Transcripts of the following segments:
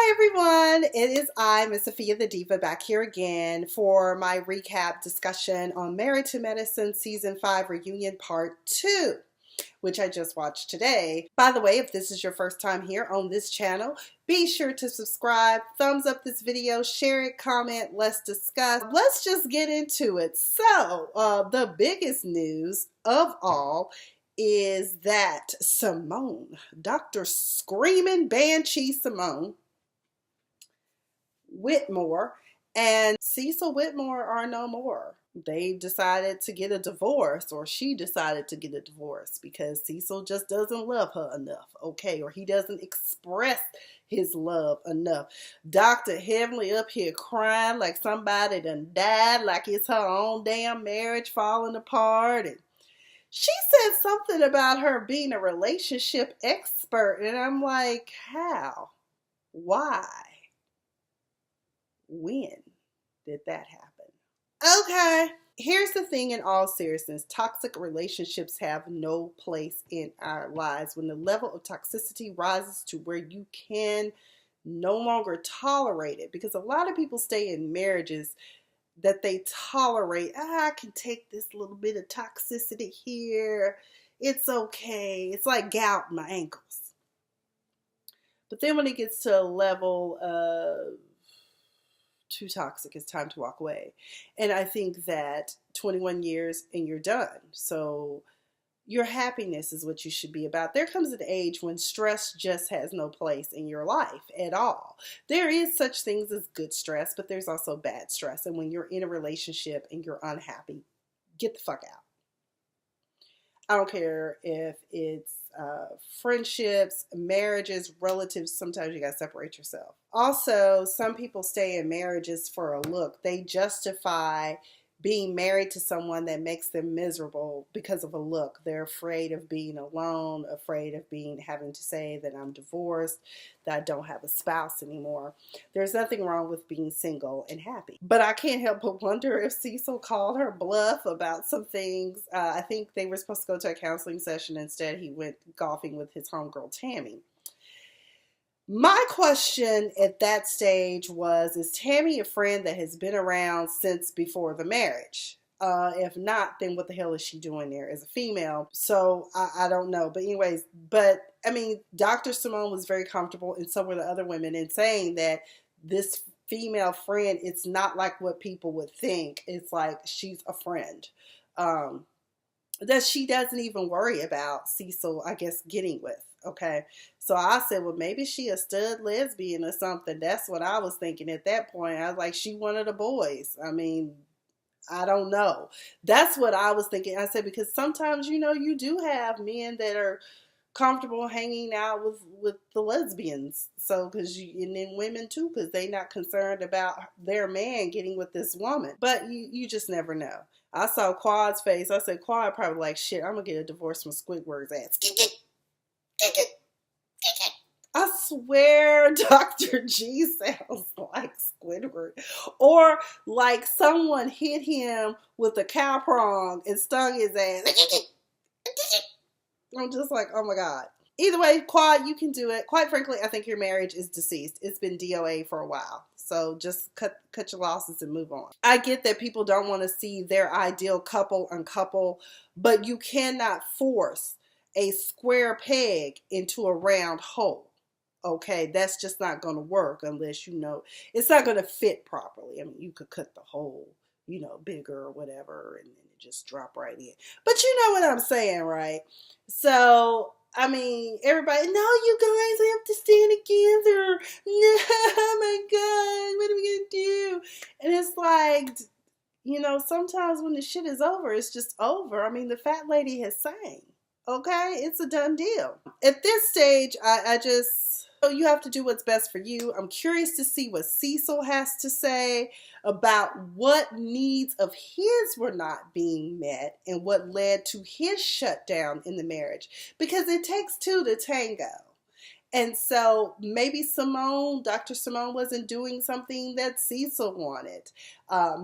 Hi everyone, it is I, Miss Sophia the Diva, back here again for my recap discussion on Married to Medicine Season 5 Reunion Part 2, which I just watched today. By the way, if this is your first time here on this channel, be sure to subscribe, thumbs up this video, share it, comment, let's discuss. Let's just get into it. So, the biggest news of all is that Simone, Dr. Screaming Banshee Simone Whitmore and Cecil Whitmore are no more. They decided to get a divorce, or she decided to get a divorce because Cecil just doesn't love her enough, okay? Or he doesn't express his love enough. Dr. Heavenly up here crying like somebody done died, like it's her own damn marriage falling apart. And she said something about her being a relationship expert, and I'm like, how? Why? When did that happen? Okay, here's the thing in all seriousness. Toxic relationships have no place in our lives. When the level of toxicity rises to where you can no longer tolerate it, because a lot of people stay in marriages that they tolerate. I can take this little bit of toxicity here. It's okay. It's like gout in my ankles. But then when it gets to a level of too toxic, it's time to walk away. And I think that 21 years and you're done. So your happiness is what you should be about. There comes an age when stress just has no place in your life at all. There is such things as good stress, but there's also bad stress. And when you're in a relationship and you're unhappy, get the fuck out. I don't care if it's friendships, marriages, relatives. Sometimes you gotta separate yourself. Also, some people stay in marriages for a look. They justify being married to someone that makes them miserable because of a look. They're afraid of being alone, afraid of having to say that I'm divorced, that I don't have a spouse anymore. There's nothing wrong with being single and happy. But I can't help but wonder if Cecil called her bluff about some things. I think they were supposed to go to a counseling session. Instead, he went golfing with his homegirl, Tammy. My question at that stage was, is Tammy a friend that has been around since before the marriage? If not, then what the hell is she doing there as a female? So I don't know. But anyways, I mean, Dr. Simone was very comfortable, and so were the other women, in saying that this female friend, it's not like what people would think. It's like she's a friend. That she doesn't even worry about Cecil, I guess, getting with. Okay, so I said, well, maybe she a stud lesbian or something. That's what I was thinking at that point. I was like, she one of the boys. I mean, I don't know. That's what I was thinking. I said, because sometimes, you know, you do have men that are comfortable hanging out with the lesbians. So, and then women too, because they not concerned about their man getting with this woman. But you just never know. I saw Quad's face. I said, Quad probably like, shit, I'm going to get a divorce from Squidward's ass. I swear Dr. G sounds like Squidward. Or like someone hit him with a cow prong and stung his ass. I'm just like, oh my God. Either way, Quad, you can do it. Quite frankly, I think your marriage is deceased. It's been DOA for a while. So just cut your losses and move on. I get that people don't want to see their ideal couple uncouple, but you cannot force a square peg into a round hole. Okay, that's just not going to work unless, you know, it's not going to fit properly. I mean, you could cut the hole, you know, bigger or whatever, and then it just drop right in. But you know what I'm saying, right? So, I mean, everybody, no, you guys have to stand together. No, oh my God, what are we going to do? And it's like, you know, sometimes when the shit is over, it's just over. I mean, the fat lady has sang. Okay, it's a done deal. At this stage, I just, you have to do what's best for you. I'm curious to see what Cecil has to say about what needs of his were not being met and what led to his shutdown in the marriage. Because it takes two to tango. And so maybe Dr. Simone wasn't doing something that Cecil wanted.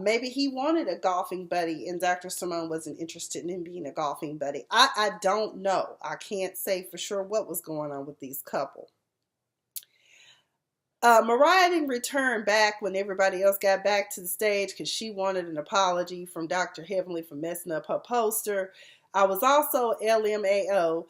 Maybe he wanted a golfing buddy and Dr. Simone wasn't interested in being a golfing buddy. I don't know. I can't say for sure what was going on with these couple. Mariah didn't return back when everybody else got back to the stage because she wanted an apology from Dr. Heavenly for messing up her poster. I was also LMAO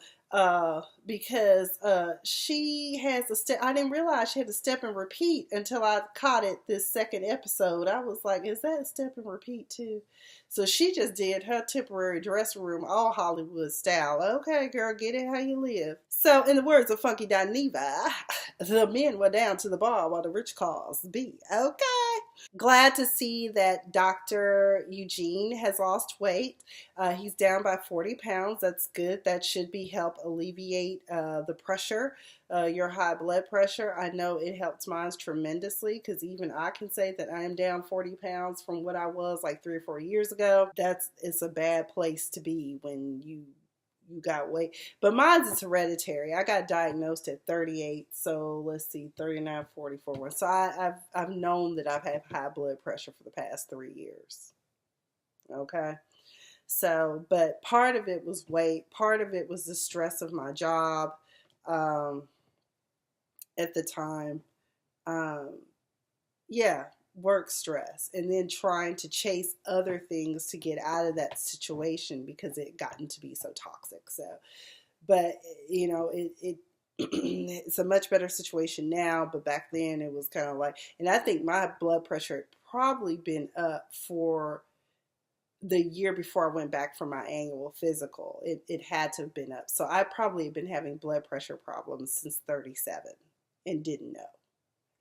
because she has a step. I didn't realize she had a step and repeat until I caught it this second episode. I was like, is that a step and repeat too? So she just did her temporary dressing room, all Hollywood style. Okay, girl, get it how you live. So, in the words of Funky Dineva, the men were down to the bar while the rich cars be. Okay. Glad to see that Dr. Eugene has lost weight. He's down by 40 pounds. That's good. That should be help alleviate the pressure, your high blood pressure. I know it helps mine tremendously because even I can say that I am down 40 pounds from what I was like 3 or 4 years ago. It's a bad place to be when you got weight. But mine's is hereditary. I got diagnosed at 38. So let's see, 39, 44. So I've known that I've had high blood pressure for the past 3 years. Okay. So, but part of it was weight. Part of it was the stress of my job at the time. Yeah, work stress, and then trying to chase other things to get out of that situation because it gotten to be so toxic. So, but you know, it it's a much better situation now, but back then it was kind of like, and I think my blood pressure had probably been up for the year before I went back for my annual physical. It had to have been up. So I probably have been having blood pressure problems since 37 and didn't know.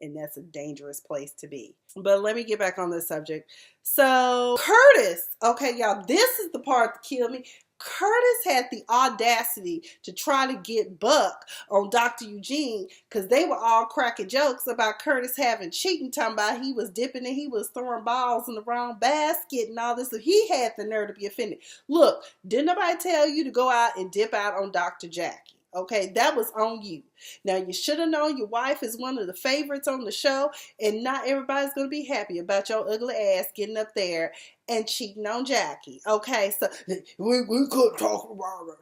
And that's a dangerous place to be. But let me get back on this subject. So Curtis, okay, y'all, this is the part that killed me. Curtis had the audacity to try to get Buck on Dr. Eugene because they were all cracking jokes about Curtis having cheating, talking about he was dipping and he was throwing balls in the wrong basket and all this. So he had the nerve to be offended. Look, didn't nobody tell you to go out and dip out on Dr. Jackie? Okay, that was on you. Now, you should have known your wife is one of the favorites on the show, and not everybody's going to be happy about your ugly ass getting up there and cheating on Jackie. Okay, so we couldn't talk about it.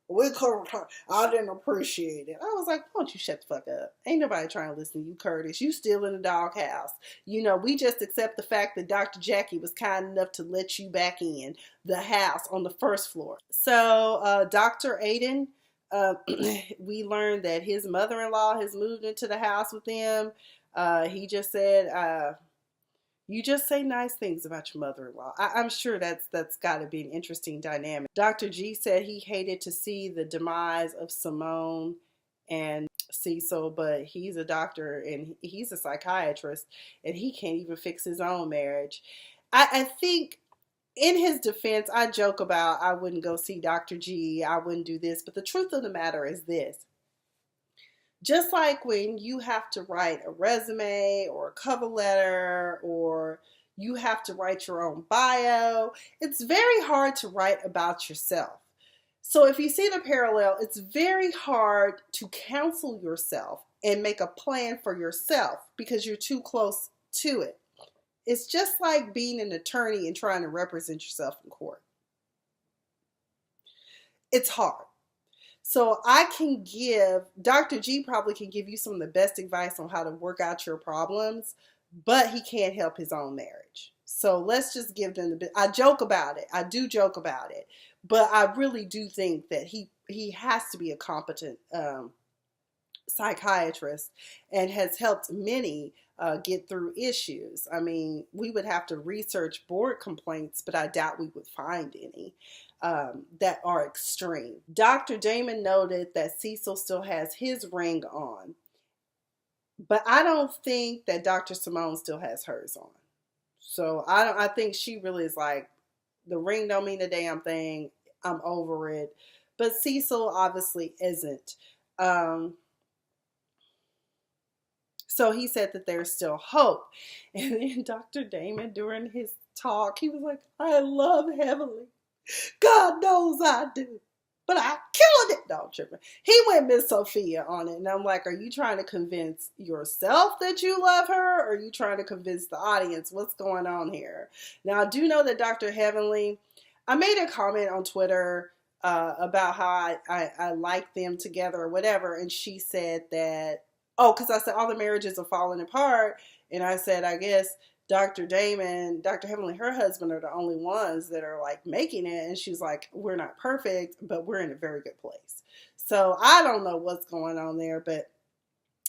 We couldn't talk. I didn't appreciate it. I was like, why don't you shut the fuck up? Ain't nobody trying to listen to you, Curtis. You still in the doghouse. You know, we just accept the fact that Dr. Jackie was kind enough to let you back in the house on the first floor. So, Dr. Aiden, we learned that his mother-in-law has moved into the house with him. He just said, you just say nice things about your mother-in-law. I'm sure that's got to be an interesting dynamic. Dr. G said he hated to see the demise of Simone and Cecil, but he's a doctor and he's a psychiatrist and he can't even fix his own marriage. I think in his defense, I joke about I wouldn't go see Dr. G, I wouldn't do this, but the truth of the matter is this. Just like when you have to write a resume or a cover letter or you have to write your own bio, it's very hard to write about yourself. So if you see the parallel, it's very hard to counsel yourself and make a plan for yourself because you're too close to it. It's just like being an attorney and trying to represent yourself in court. It's hard. So Dr. G probably can give you some of the best advice on how to work out your problems, but he can't help his own marriage. So let's just give them I joke about it. I do joke about it, but I really do think that he has to be a competent psychiatrist and has helped many get through issues. I mean, we would have to research board complaints, but I doubt we would find any that are extreme. Dr. Damon noted that Cecil still has his ring on, but I don't think that Dr. Simone still has hers on. So I think she really is like, the ring don't mean a damn thing. I'm over it. But Cecil obviously isn't. So he said that there's still hope. And then Dr. Damon, during his talk, he was like, I love Heavenly. God knows I do. But I killed it. No, I'm tripping. He went Miss Sophia on it. And I'm like, are you trying to convince yourself that you love her? Or are you trying to convince the audience? What's going on here? Now, I do know that Dr. Heavenly, I made a comment on Twitter about how I like them together or whatever. And she said that Oh, because I said all the marriages are falling apart. And I said, I guess Dr. Damon, Dr. Heavenly, her husband are the only ones that are like making it. And she's like, we're not perfect, but we're in a very good place. So I don't know what's going on there, but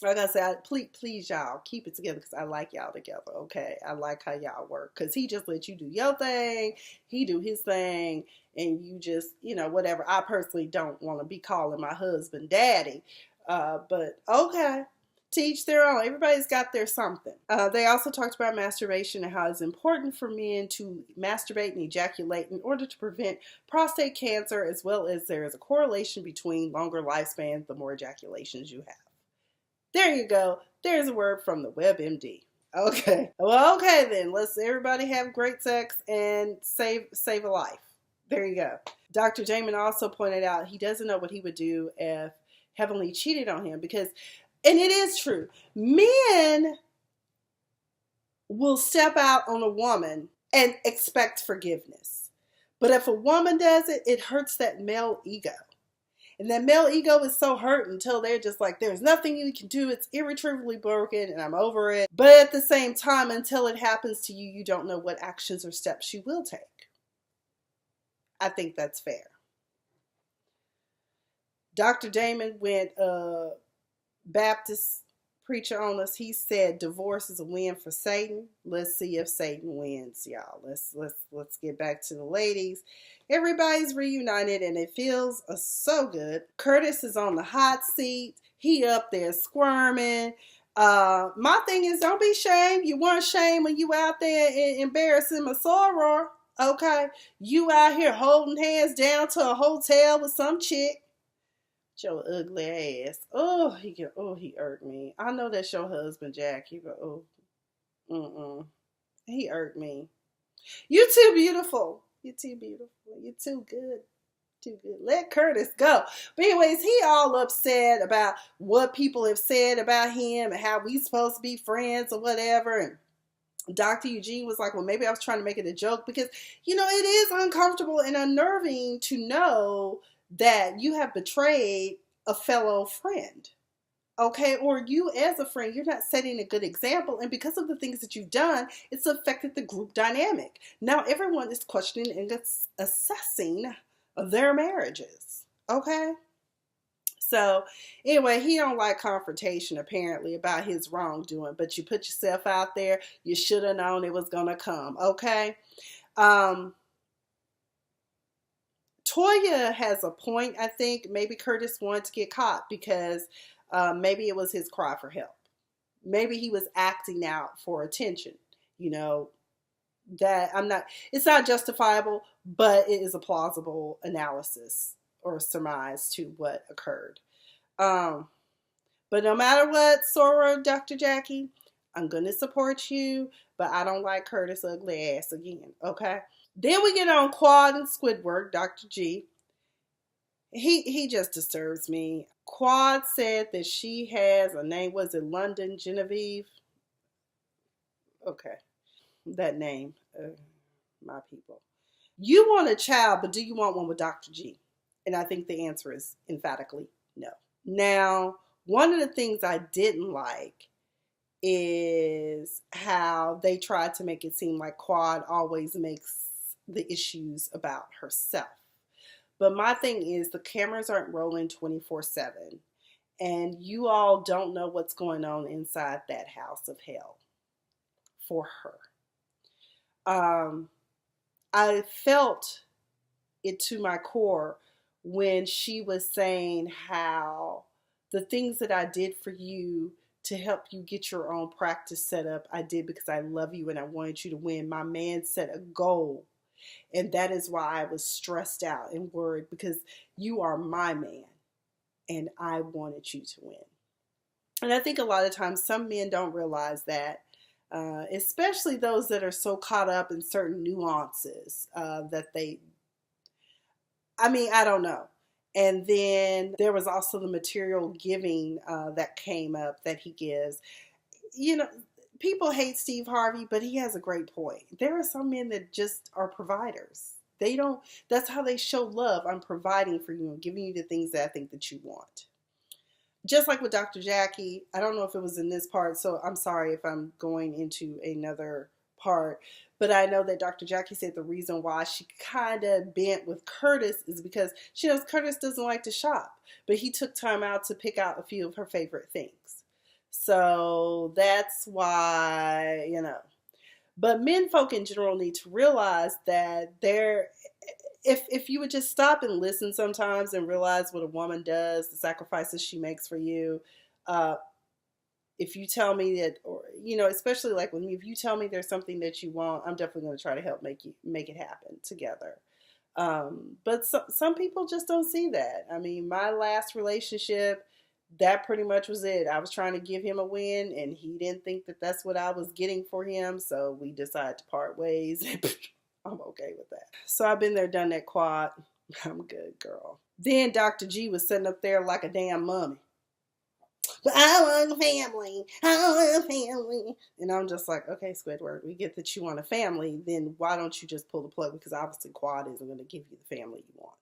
like I said, please y'all keep it together because I like y'all together. Okay, I like how y'all work because he just let you do your thing, he do his thing, and you just whatever. I personally don't want to be calling my husband daddy, but okay. To each their own. Everybody's got their something. They also talked about masturbation and how it's important for men to masturbate and ejaculate in order to prevent prostate cancer, as well as there is a correlation between longer lifespans the more ejaculations you have. There you go. There's a word from the WebMD. Okay. Well, okay then. Let's everybody have great sex and save a life. There you go. Dr. Damon also pointed out he doesn't know what he would do if Heavenly cheated on him because, and it is true, men will step out on a woman and expect forgiveness. But if a woman does it, it hurts that male ego. And that male ego is so hurt until they're just like, there's nothing you can do. It's irretrievably broken and I'm over it. But at the same time, until it happens to you, you don't know what actions or steps you will take. I think that's fair. Dr. Damon went Baptist preacher on us. He said divorce is a win for Satan. Let's see if Satan wins, y'all. Let's get back to the ladies. Everybody's reunited and it feels so good. Curtis is on the hot seat. He up there squirming. My thing is, don't be ashamed. You weren't ashamed when you out there embarrassing my soror. Okay, you out here holding hands down to a hotel with some chick. Your ugly ass. Oh, he irked me. I know that's your husband, Jack. You go, he irked me. You too beautiful. You too beautiful. You too good. Too good. Let Curtis go. But anyways, he all upset about what people have said about him and how we supposed to be friends or whatever. And Dr. Eugene was like, well, maybe I was trying to make it a joke because, it is uncomfortable and unnerving to know that you have betrayed a fellow friend, okay? Or you as a friend, you're not setting a good example. And because of the things that you've done, it's affected the group dynamic. Now everyone is questioning and assessing their marriages, okay? So anyway, he don't like confrontation apparently about his wrongdoing, but you put yourself out there. You should have known it was going to come, okay? Toya has a point, I think. Maybe Curtis wanted to get caught because maybe it was his cry for help. Maybe he was acting out for attention. It's not justifiable, but it is a plausible analysis or surmise to what occurred. But no matter what, Sora, Dr. Jackie, I'm going to support you, but I don't like Curtis' ugly ass again, okay? Then we get on Quad and Squidward, Dr. G. He just disturbs me. Quad said that she has a name. Was it London Genevieve? Okay. That name. My people. You want a child, but do you want one with Dr. G? And I think the answer is emphatically no. Now, one of the things I didn't like is how they tried to make it seem like Quad always makes the issues about herself. But my thing is the cameras aren't rolling 24/7 and you all don't know what's going on inside that house of hell for her. I felt it to my core when she was saying how the things that I did for you to help you get your own practice set up, I did because I love you and I wanted you to win. My man set a goal. And that is why I was stressed out and worried because you are my man and I wanted you to win. And I think a lot of times some men don't realize that, especially those that are so caught up in certain nuances that I don't know. And then there was also the material giving that came up that he gives. People hate Steve Harvey, but he has a great point. There are some men that just are providers. That's how they show love. I'm providing for you and giving you the things that I think that you want. just like with Dr. Jackie, I don't know if it was in this part, so I'm sorry if I'm going into another part, but I know that Dr. Jackie said the reason why she kind of bent with Curtis is because she knows Curtis doesn't like to shop, but he took time out to pick out a few of her favorite things. So that's why, But men folk in general need to realize that if you would just stop and listen sometimes and realize what a woman does, the sacrifices she makes for you, uh, if you tell me that, or especially like with me, if you tell me there's something that you want, I'm definitely going to try to help make it happen together. But some people just don't see that. I mean, my last relationship, that pretty much was it. I was trying to give him a win, and he didn't think that that's what I was getting for him, so we decided to part ways. I'm okay with that. So I've been there, done that, quad. I'm good, girl. Then Dr. G was sitting up there like a damn mummy. But I want a family. I want a family. And I'm just like, okay, Squidward, we get that you want a family. Then why don't you just pull the plug? Because obviously Quad isn't going to give you the family you want.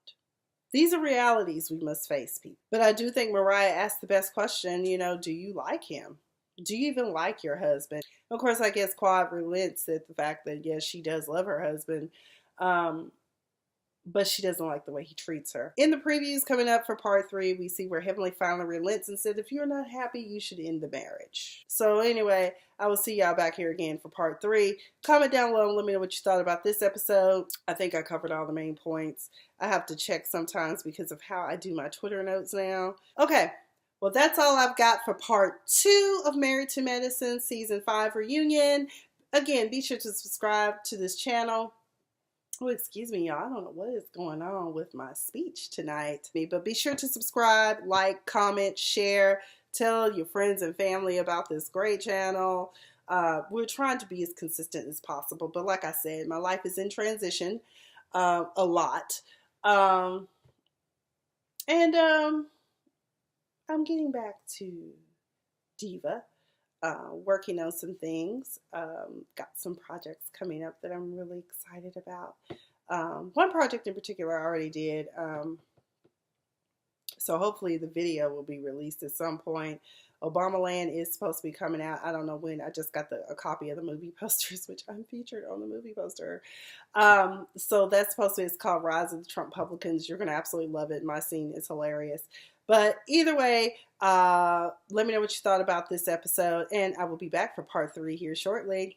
These are realities we must face, people. But I do think Mariah asked the best question, do you like him? Do you even like your husband? Of course, I guess Quad relents at the fact that, yes, she does love her husband. But she doesn't like the way he treats her. In the previews coming up for part 3, we see where Heavenly finally relents and said, if you're not happy, you should end the marriage. So anyway, I will see y'all back here again for part 3. Comment down below and let me know what you thought about this episode. I think I covered all the main points. I have to check sometimes because of how I do my Twitter notes now. Okay, well, that's all I've got for part 2 of Married to Medicine Season 5 reunion. Again, be sure to subscribe to this channel. Oh, excuse me, y'all. I don't know what is going on with my speech tonight. But be sure to subscribe, like, comment, share, tell your friends and family about this great channel. We're trying to be as consistent as possible. But like I said, my life is in transition a lot. I'm getting back to Diva. Working on some things. Got some projects coming up that I'm really excited about. One project in particular I already did. So hopefully the video will be released at some point. Obamaland is supposed to be coming out. I don't know when. I just got a copy of the movie posters, which I'm featured on the movie poster. So that's supposed to be, it's called Rise of the Trump Republicans. You're going to absolutely love it. My scene is hilarious. But either way, let me know what you thought about this episode, and I will be back for part 3 here shortly.